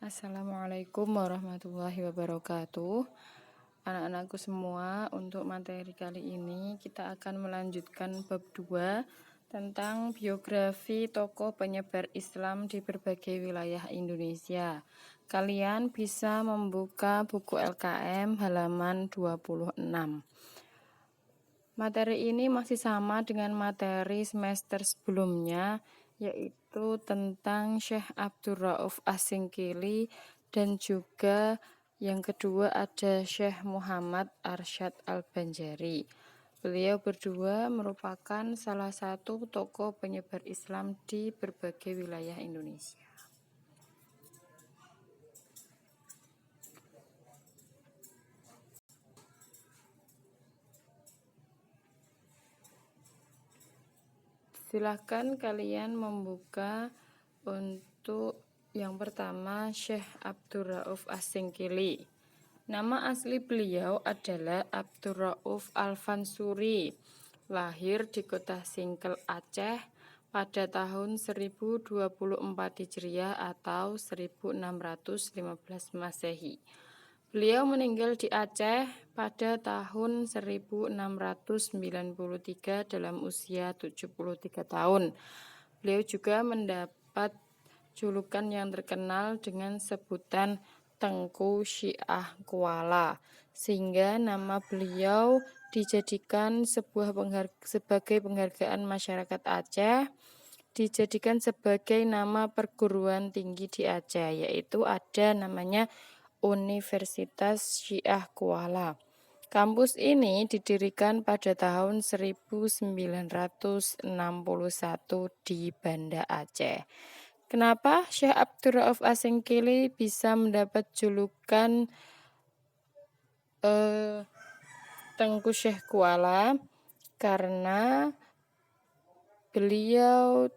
Assalamualaikum warahmatullahi wabarakatuh. Anak-anakku semua, untuk materi kali ini kita akan melanjutkan bab 2 tentang biografi tokoh penyebar Islam di berbagai wilayah Indonesia. Kalian bisa membuka buku LKM halaman 26. Materi ini masih sama dengan materi semester sebelumnya, yaitu tentang Syekh Abdul Rauf Asingkili, dan juga yang kedua ada Syekh Muhammad Arsyad Al-Banjari. Beliau berdua merupakan salah satu tokoh penyebar Islam di berbagai wilayah Indonesia. Silahkan kalian membuka untuk yang pertama Syekh Abdul Rauf Asingkili. Nama asli beliau adalah Abdul Rauf Al-Fansuri. Lahir di kota Singkel, Aceh pada tahun 1024 Hijriah atau 1615 Masehi. Beliau meninggal di Aceh pada tahun 1693 dalam usia 73 tahun. Beliau juga mendapat julukan yang terkenal dengan sebutan Tengku Syiah Kuala, sehingga nama beliau dijadikan sebagai penghargaan masyarakat Aceh, dijadikan sebagai nama perguruan tinggi di Aceh, yaitu ada namanya Universitas Syiah Kuala. Kampus ini didirikan pada tahun 1961 di Banda Aceh. Kenapa Syekh Abdul Rauf Asingkili bisa mendapat julukan Tengku Syekh Kuala? Karena beliau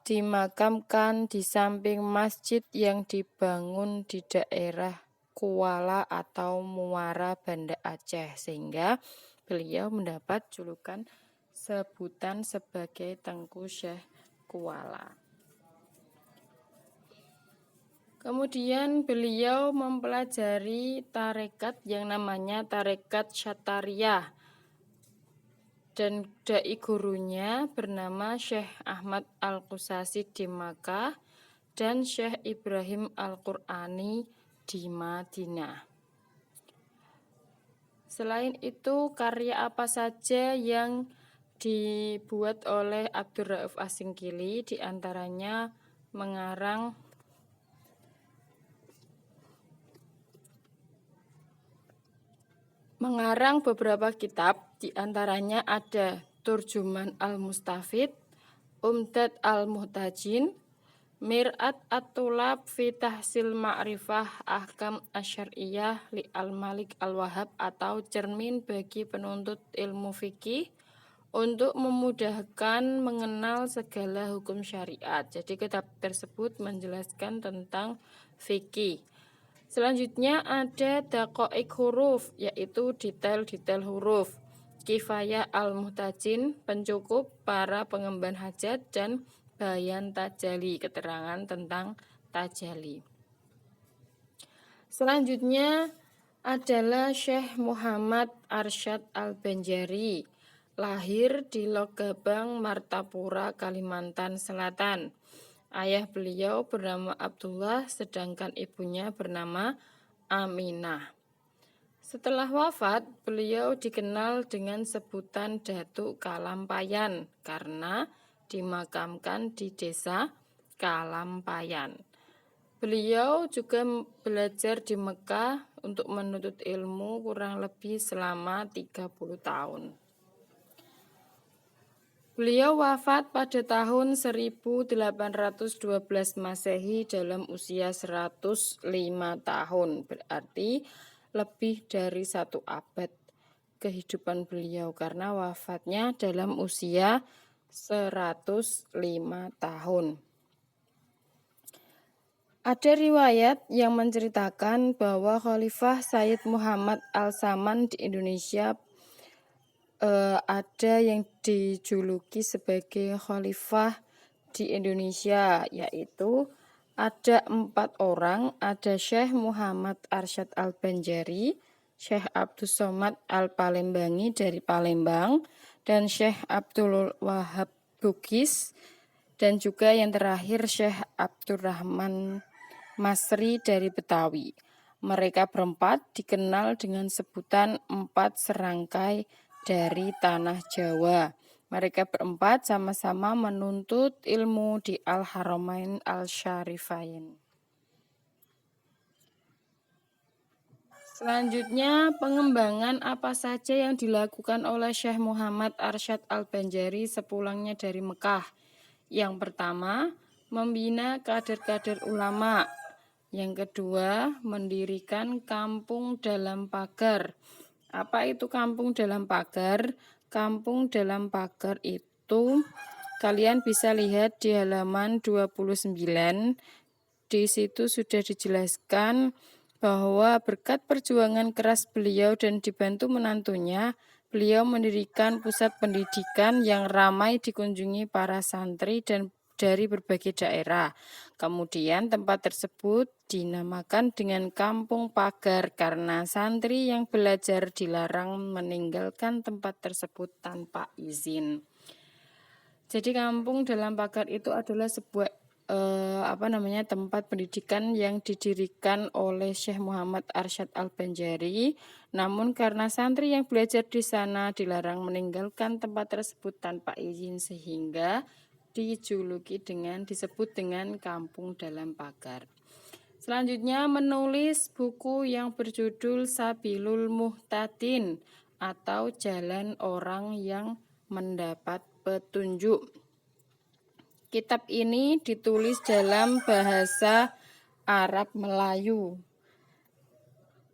dimakamkan di samping masjid yang dibangun di daerah Kuala atau Muara Banda Aceh, sehingga beliau mendapat julukan sebutan sebagai Tengku Syekh Kuala. Kemudian beliau mempelajari tarekat yang namanya tarekat Syatariyah, dan dai gurunya bernama Syekh Ahmad Al-Qusasi di Makkah dan Syekh Ibrahim Al-Qur'ani di Madinah. Selain itu, karya apa saja yang dibuat oleh Abdul Rauf Asingkili? Di antaranya mengarang beberapa kitab, di antaranya ada Turjuman Al-Mustafid, Umdat Al-Muhtajin, Mir'at At-Tulab fi Tahsil Ma'rifah Ahkam Asyariyah li Al-Malik Al-Wahhab atau cermin bagi penuntut ilmu fikih untuk memudahkan mengenal segala hukum syariat. Jadi kitab tersebut menjelaskan tentang fikih. Selanjutnya ada Daqaiq Huruf, yaitu detail-detail huruf. Kifayah Al-Muhtajin, pencukup para pengemban hajat, dan Bayan Tajali, keterangan tentang tajali. Selanjutnya adalah Syekh Muhammad Arsyad Al-Banjari. Lahir di Logabang, Martapura, Kalimantan Selatan. Ayah beliau bernama Abdullah, sedangkan ibunya bernama Aminah. Setelah wafat, beliau dikenal dengan sebutan Datuk Kalampayan karena dimakamkan di desa Kalampayan. Beliau juga belajar di Mekah untuk menuntut ilmu kurang lebih selama 30 tahun. Beliau wafat pada tahun 1812 Masehi dalam usia 105 tahun, berarti lebih dari 1 abad kehidupan beliau karena wafatnya dalam usia 105 tahun. Ada riwayat yang menceritakan bahwa Khalifah Sayyid Muhammad Al-Saman di Indonesia ada yang dijuluki sebagai khalifah di Indonesia, yaitu Ada 4 orang, ada Syekh Muhammad Arsyad Al-Banjari, Syekh Abdus Somad Al-Palembangi dari Palembang, dan Syekh Abdul Wahab Bugis, dan juga yang terakhir Syekh Abdurrahman Masri dari Betawi. Mereka berempat dikenal dengan sebutan 4 serangkai dari tanah Jawa. Mereka berempat sama-sama menuntut ilmu di Al-Haramain Al-Syarifain. Selanjutnya, pengembangan apa saja yang dilakukan oleh Syekh Muhammad Arsyad Al-Banjari sepulangnya dari Mekah. Yang pertama, membina kader-kader ulama. Yang kedua, mendirikan kampung dalam pagar. Apa itu kampung dalam pagar? Kampung dalam pagar itu kalian bisa lihat di halaman 29. Di situ sudah dijelaskan bahwa berkat perjuangan keras beliau dan dibantu menantunya, beliau mendirikan pusat pendidikan yang ramai dikunjungi para santri dan dari berbagai daerah. Kemudian tempat tersebut dinamakan dengan Kampung Pagar karena santri yang belajar dilarang meninggalkan tempat tersebut tanpa izin. Jadi kampung dalam pagar itu adalah sebuah tempat pendidikan yang didirikan oleh Syekh Muhammad Arsyad Al-Banjari. Namun karena santri yang belajar di sana dilarang meninggalkan tempat tersebut tanpa izin sehingga disebut dengan kampung dalam pagar. Selanjutnya menulis buku yang berjudul Sabilul Muhtadin atau Jalan Orang yang Mendapat Petunjuk. Kitab ini ditulis dalam bahasa Arab Melayu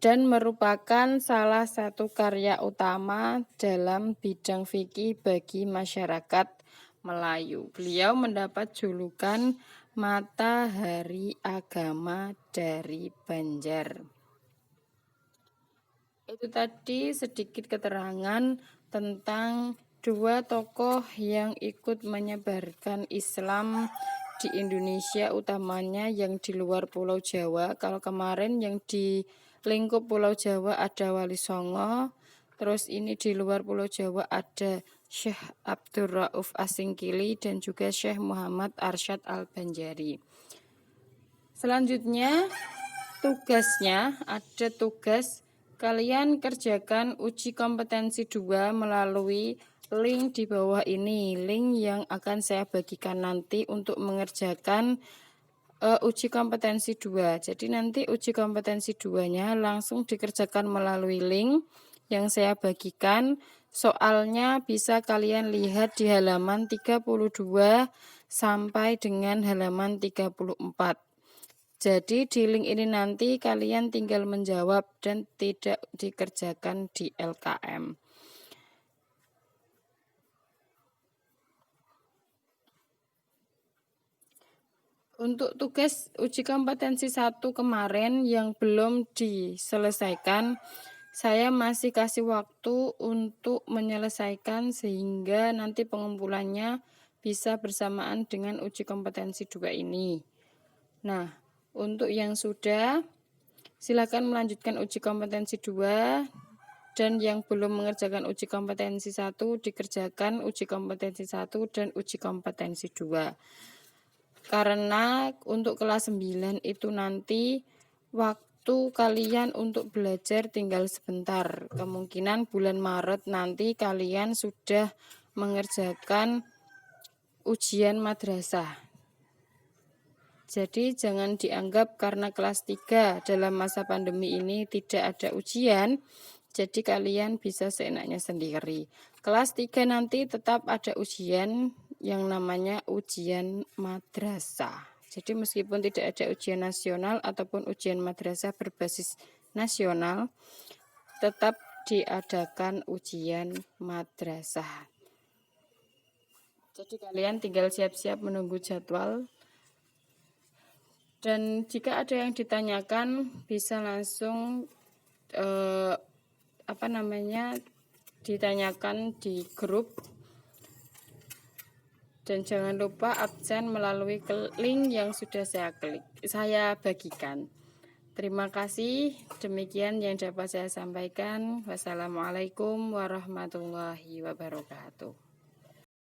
dan merupakan salah satu karya utama dalam bidang fikih bagi masyarakat Melayu. Beliau mendapat julukan Matahari Agama dari Banjar. Itu tadi sedikit keterangan tentang 2 tokoh yang ikut menyebarkan Islam di Indonesia, utamanya yang di luar Pulau Jawa. Kalau kemarin yang di lingkup Pulau Jawa ada Wali Songo, terus ini di luar Pulau Jawa ada Syekh Abdul Rauf Asingkili dan juga Syekh Muhammad Arsyad Al-Banjari. Selanjutnya tugasnya, ada tugas kalian kerjakan uji kompetensi 2 melalui link di bawah ini, link yang akan saya bagikan nanti untuk mengerjakan uji kompetensi 2. Jadi nanti uji kompetensi 2-nya langsung dikerjakan melalui link yang saya bagikan. Soalnya bisa kalian lihat di halaman 32 sampai dengan halaman 34. Jadi di link ini nanti kalian tinggal menjawab dan tidak dikerjakan di LKM. Untuk tugas uji kompetensi 1 kemarin yang belum diselesaikan, saya masih kasih waktu untuk menyelesaikan sehingga nanti pengumpulannya bisa bersamaan dengan uji kompetensi 2 ini. Nah, untuk yang sudah, silakan melanjutkan uji kompetensi 2 dan yang belum mengerjakan uji kompetensi 1 dikerjakan uji kompetensi 1 dan uji kompetensi 2. Karena untuk kelas 9 itu nanti waktu kalian untuk belajar tinggal sebentar. Kemungkinan bulan Maret nanti kalian sudah mengerjakan ujian madrasah. Jadi jangan dianggap karena kelas 3 dalam masa pandemi ini tidak ada ujian, jadi kalian bisa seenaknya sendiri. Kelas 3 nanti tetap ada ujian yang namanya ujian madrasah. Jadi meskipun tidak ada ujian nasional ataupun ujian madrasah berbasis nasional, tetap diadakan ujian madrasah. Jadi kalian tinggal siap-siap menunggu jadwal. Dan jika ada yang ditanyakan bisa langsung ditanyakan di grup Dan jangan lupa absen melalui link yang sudah saya bagikan. Terima kasih. Demikian yang dapat saya sampaikan. Wassalamualaikum warahmatullahi wabarakatuh.